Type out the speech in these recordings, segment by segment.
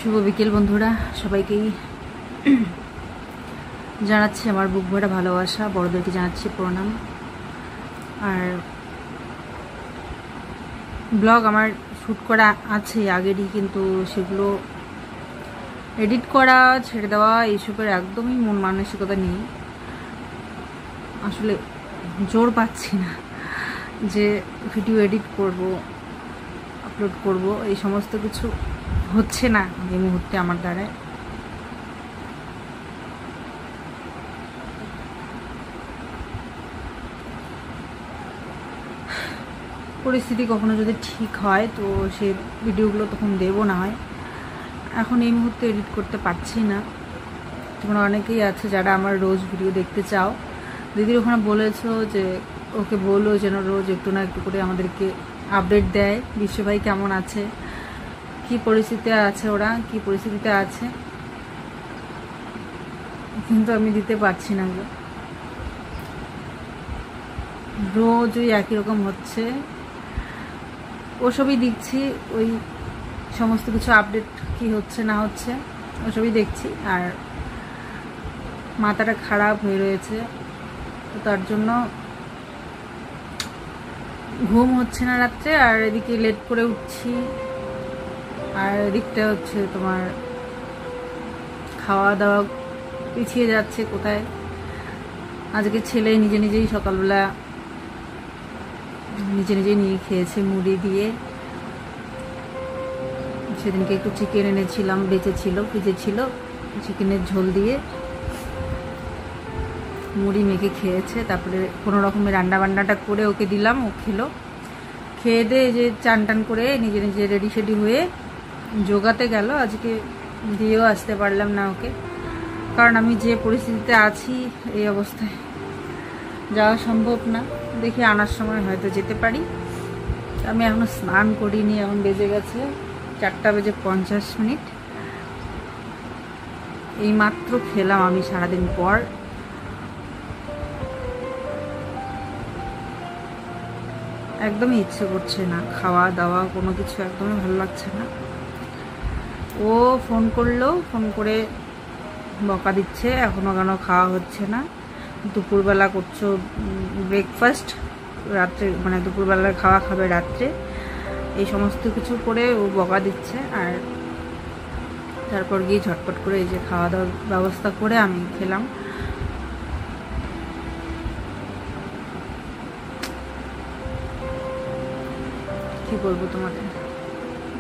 শুভ বিকেল বন্ধুরা, সবাইকেই জানাচ্ছি আমার বুক ভরা ভালোবাসা, বড়দেরকে জানাচ্ছি প্রণাম। আর ব্লগ আমার শ্যুট করা আছে আগেরই, কিন্তু সেগুলো এডিট করা, ছেড়ে দেওয়া এইসবের একদমই মন মানসিকতা নেই। আসলে জোর পাচ্ছি না যে ভিডিও এডিট করব, আপলোড করব, এই সমস্ত কিছু হচ্ছে না এই মুহূর্তে আমার দ্বারা। পরিস্থিতি কখনো যদি ঠিক হয় তো সে ভিডিওগুলো তখন দেবো না হয়। এখন এই মুহূর্তে এডিট করতে পারছি না। তোমরা অনেকেই আছে যারা আমার রোজ ভিডিও দেখতে চাও। দিদির ওখানে বলেছো যে ওকে বলো যেন রোজ একটু না একটু করে আমাদেরকে আপডেট দেয়, বিশ্বভাই কেমন আছে, কি পরিস্থিতিতে আছে, ওরা কি পরিস্থিতিতে আছে। কিন্তু আমি দিতে পারছি না গো, রোজ ওই একই রকম হচ্ছে। ওসবই দেখছি, ওই সমস্ত কিছু আপডেট কি হচ্ছে না হচ্ছে ওসবই দেখছি। আর মাথাটা খারাপ হয়ে রয়েছে, তো তার জন্য ঘুম হচ্ছে না রাত্রে। আর এদিকে লেট করে উঠছি, আর এদিকটা হচ্ছে তোমার খাওয়া দাওয়া পিছিয়ে যাচ্ছে কোথায়। আজকে ছেলে নিজে নিজেই সকালবেলা নিজে নিজেই নিয়ে খেয়েছে মুড়ি দিয়ে। সেদিনকে একটু চিকেন এনেছিলাম, বেঁচে ছিল, ফ্রিজে ছিল, চিকেনের ঝোল দিয়ে মুড়ি মেখে খেয়েছে। তারপরে কোনো রকমের রান্না বান্নাটা করে ওকে দিলাম, ও খেলো। খেয়ে দিয়ে যে চান টান করে নিজে নিজে রেডি শেডি হয়ে যোগাতে গেল। আজকে দিয়েও আসতে পারলাম না ওকে, কারণ আমি যে পরিস্থিতিতে আছি এই অবস্থায় যাওয়া সম্ভব না। দেখি আনার সময় হয়তো যেতে পারি। আমি এখনও স্নান করিনি, এখন বেজে গেছে 4:50। এই মাত্র খেলাম আমি সারাদিন পর। একদমই ইচ্ছে করছে না, খাওয়া দাওয়া কোনো কিছু একদমই ভালো লাগছে না। ও ফোন করলো, ফোন করে বকা দিচ্ছে এখনও কেন খাওয়া হচ্ছে না, দুপুরবেলা করছো ব্রেকফাস্ট, রাত্রে মানে দুপুরবেলার খাওয়া খাবে রাত্রে, এই সমস্ত কিছু করে ও বকা দিচ্ছে। আর তারপর গিয়ে ঝটপট করে এই যে খাওয়া দাওয়ার ব্যবস্থা করে আমি খেলাম। কি বলবো তোমাদের,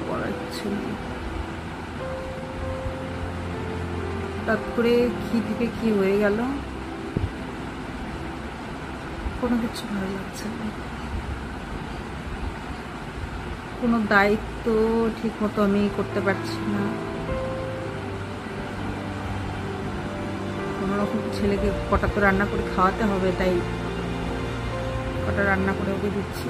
বলার কিছু নেই। হঠাৎ করে কি থেকে কি হয়ে গেল, কোনো কিছু ভালো লাগছে না। কোনো দায়িত্ব ঠিক মতো আমি করতে পারছি না। কোনো রকম ছেলেকে কটা তো রান্না করে খাওয়াতে হবে, তাই কটা রান্না করে ওকে দিচ্ছি।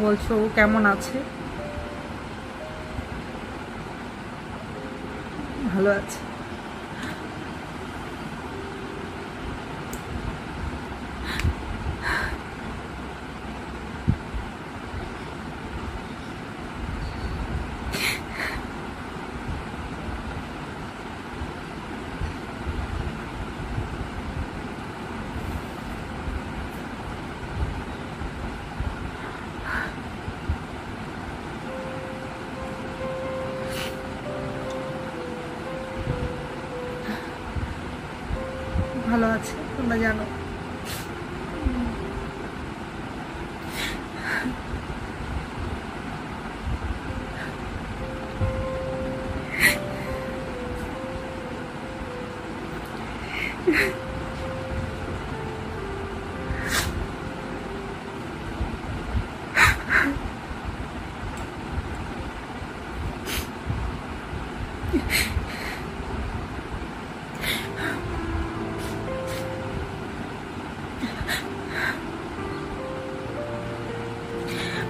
বলছো ও কেমন আছে? ভালো আছে। ভালো আছে, তোমরা জানো।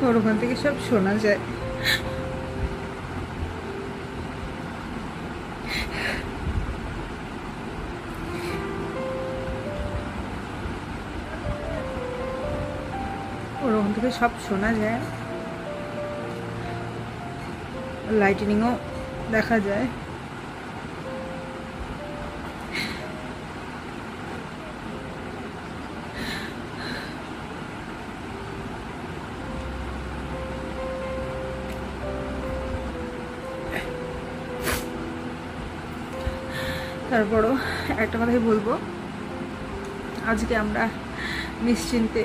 ওর ওখান থেকে সব শোনা যায়। ওর ওখান থেকে সব শোনা যায়, লাইটিনিংও দেখা যায়। তারপরও একটা কথাই বলবো, আজকে আমরা নিশ্চিন্তে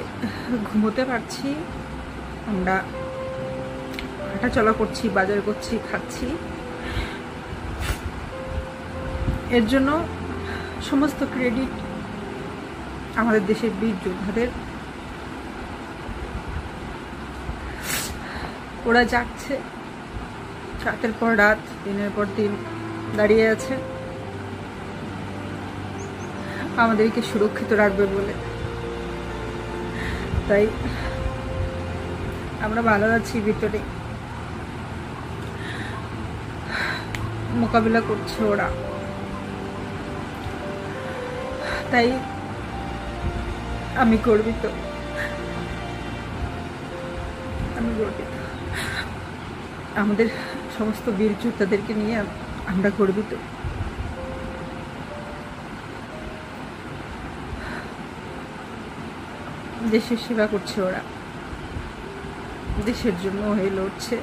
ঘুমোতে পারছি, আমরা হাঁটা চলা করছি, বাজার করছি, খাচ্ছি। এর জন্য সমস্ত ক্রেডিট আমাদের দেশের বীর যোদ্ধাদের। ওরা যাচ্ছে, রাতের পর রাত, দিনের পর দিন দাঁড়িয়ে আছে আমাদেরকে সুরক্ষিত রাখবে বলে। তাই আমরা ভালো আছি, ভিতরে মোকাবিলা করছে ওরা। তাই আমি গর্বিত, আমাদের সমস্ত বীর যোদ্ধাদেরকে নিয়ে আমরা গর্বিত। দেশের সেবা করছে ওরা, দেশের জন্য হয়ে লড়ছে,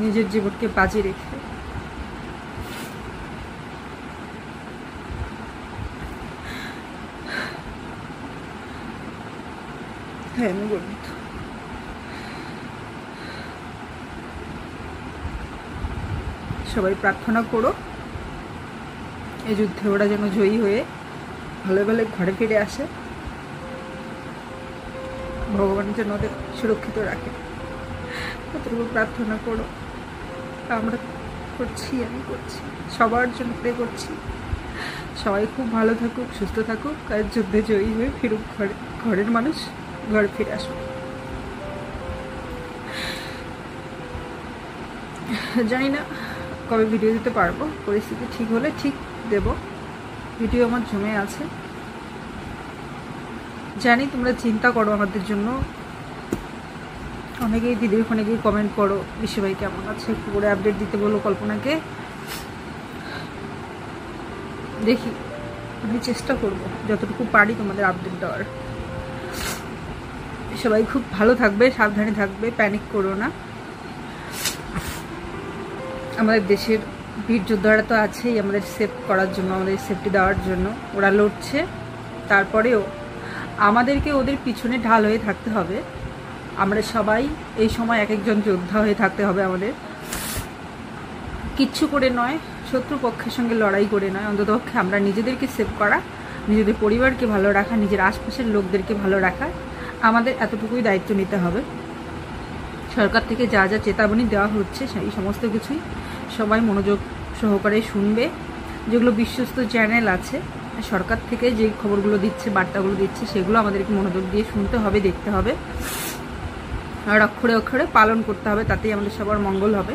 নিজের জীবনকে বাজি রেখে। হ্যাঁ, আমি গর্বিত। সবাই প্রার্থনা করো এই যুদ্ধে ওরা যেন জয়ী হয়ে ভালো ভালো ঘরে ফিরে আসে, ভগবান যেন ওদের সুরক্ষিত রাখে, কতটুকু প্রার্থনা করো। আমরা করছি, আমি করছি, সবার জন্য প্রে করছি। সবাই খুব ভালো থাকুক, সুস্থ থাকুক, আর যুদ্ধে জয়ী হয়ে ফিরুক ঘরে, ঘরের মানুষ ঘরে ফিরে আসুক। জানি না কবে ভিডিও দিতে পারবো, পরিস্থিতি ঠিক হলে ঠিক দেব। ভিডিও আমার জমে আছে, জানি তোমরা চিন্তা করো আমাদের জন্য। অনেকেই দিদির ওখানে গিয়ে কমেন্ট করো, বিশ্বভাই কেমন আছে, একটু করে আপডেট দিতে বলো কল্পনাকে। দেখি, আমি চেষ্টা করব যতটুকু পারি তোমাদের আপডেট দেওয়ার। সবাই খুব ভালো থাকবে, সাবধানে থাকবে, প্যানিক করো না। আমাদের দেশের বীর যোদ্ধারা তো আছেই আমাদের সেভ করার জন্য, আমাদের সেফটি দেওয়ার জন্য। ওরা লড়ছে, তারপরেও আমাদেরকে ওদের পিছনে ঢাল হয়ে থাকতে হবে। আমরা সবাই এই সময় এক একজন যোদ্ধা হয়ে থাকতে হবে আমাদের। কিচ্ছু করে নয়, শত্রুপক্ষের সঙ্গে লড়াই করে নয়, অন্ততপক্ষে আমরা নিজেদেরকে সেভ করা, নিজেদের পরিবারকে ভালো রাখা, নিজের আশপাশের লোকদেরকে ভালো রাখা, আমাদের এতটুকুই দায়িত্ব নিতে হবে। সরকার থেকে যা যা চেতাবনী দেওয়া হচ্ছে সেই সমস্ত কিছুই সবাই মনোযোগ সহকারে শুনবে। যেগুলো বিশ্বস্ত চ্যানেল আছে, সরকার থেকে যে খবরগুলো দিচ্ছে, বার্তাগুলো দিচ্ছে, সেগুলো আমাদেরকে মনোযোগ দিয়ে শুনতে হবে, দেখতে হবে, আর অক্ষরে অক্ষরে পালন করতে হবে। তাতেই আমাদের সবার মঙ্গল হবে।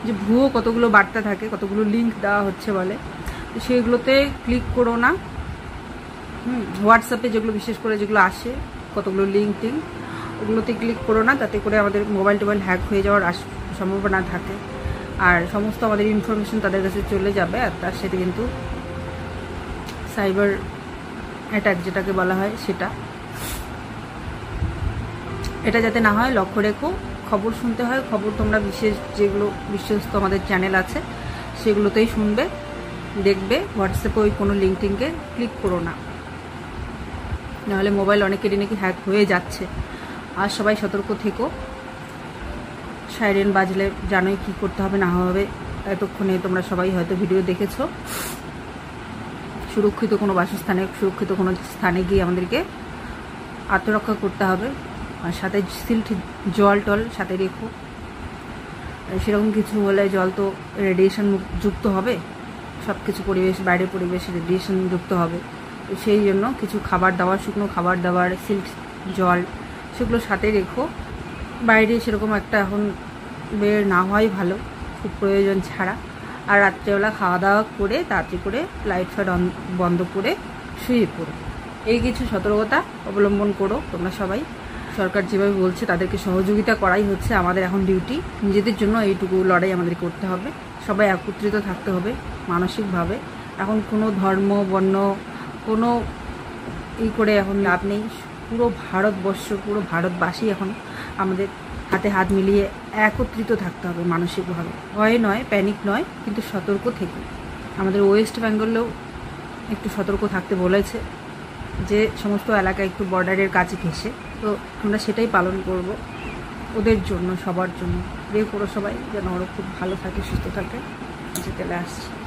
যে ভুয়ো কতগুলো বার্তা থাকে, কতগুলো লিঙ্ক দেওয়া হচ্ছে বলে, সেগুলোতে ক্লিক করো না। হোয়াটসঅ্যাপে যেগুলো বিশেষ করে যেগুলো আসে, কতগুলো লিঙ্ক টিঙ্ক, ওগুলোতে ক্লিক করো না। তাতে করে আমাদের মোবাইল টোবাইল হ্যাক হয়ে যাওয়ার সম্ভাবনা থাকে, আর সমস্ত আমাদের ইনফরমেশন তাদের কাছে চলে যাবে। আর তার সাথে কিন্তু সাইবার অ্যাটাক যেটাকে বলা হয়, সেটা এটা যাতে না হয় লক্ষ্য রেখো। খবর শুনতে হয়, খবর তোমরা বিশেষ যেগুলো বিশ্বস্ত আমাদের চ্যানেল আছে সেগুলোতেই শুনবে, দেখবে। হোয়াটসঅ্যাপে ওই কোনো লিঙ্ক টিঙ্কে ক্লিক করো না, নাহলে মোবাইল অনেকেরই নাকি হ্যাক হয়ে যাচ্ছে। আর সবাই সতর্ক থেকো। সাইরেন বাজলে জানোই কী করতে হবে না হবে। এতক্ষণে তোমরা সবাই হয়তো ভিডিও দেখেছো। সুরক্ষিত কোনো বাসস্থানে, সুরক্ষিত কোনো স্থানে গিয়ে আমাদেরকে আত্মরক্ষা করতে হবে। আর সাথে সিল্ট, জল টল সাথে রেখো। সেরকম কিছু হলে জল তো রেডিয়েশন যুক্ত হবে, সব কিছু পরিবেশ, বাইরের পরিবেশ রেডিয়েশন যুক্ত হবে। তো সেই জন্য কিছু খাবার দাবার, শুকনো খাবার দাবার, সিল্ট জল সেগুলো সাথে রেখো। বাইরে সেরকম একটা এখন বের না হওয়াই ভালো, খুব প্রয়োজন ছাড়া। আর রাত্রেবেলা খাওয়া দাওয়া করে তাড়াতাড়ি করে লাইট ফাইট বন্ধ করে শুয়ে পড়ো। এই কিছু সতর্কতা অবলম্বন করো তোমরা সবাই। সরকার যেভাবে বলছে তাদেরকে সহযোগিতা করাই হচ্ছে আমাদের এখন ডিউটি। নিজেদের জন্য এইটুকু লড়াই আমাদের করতে হবে। সবাই একত্রিত থাকতে হবে মানসিকভাবে। এখন কোনো ধর্ম বর্ণ কোনো করে এখন লাভ নেই। পুরো ভারতবর্ষ, পুরো ভারতবাসী এখন আমাদের হাতে হাত মিলিয়ে একত্রিত থাকতে হবে মানসিকভাবে। ভয় নয়, প্যানিক নয়, কিন্তু সতর্ক থেকে। আমাদের ওয়েস্ট বেঙ্গলেও একটু সতর্ক থাকতে বলেছে, যে সমস্ত এলাকা একটু বর্ডারের কাছে ঘেঁষে, তো আমরা সেটাই পালন করব ওদের জন্য, সবার জন্য। প্রে করো সবাই যেন ওরা খুব ভালো থাকে, সুস্থ থাকে। যেতে আসছি।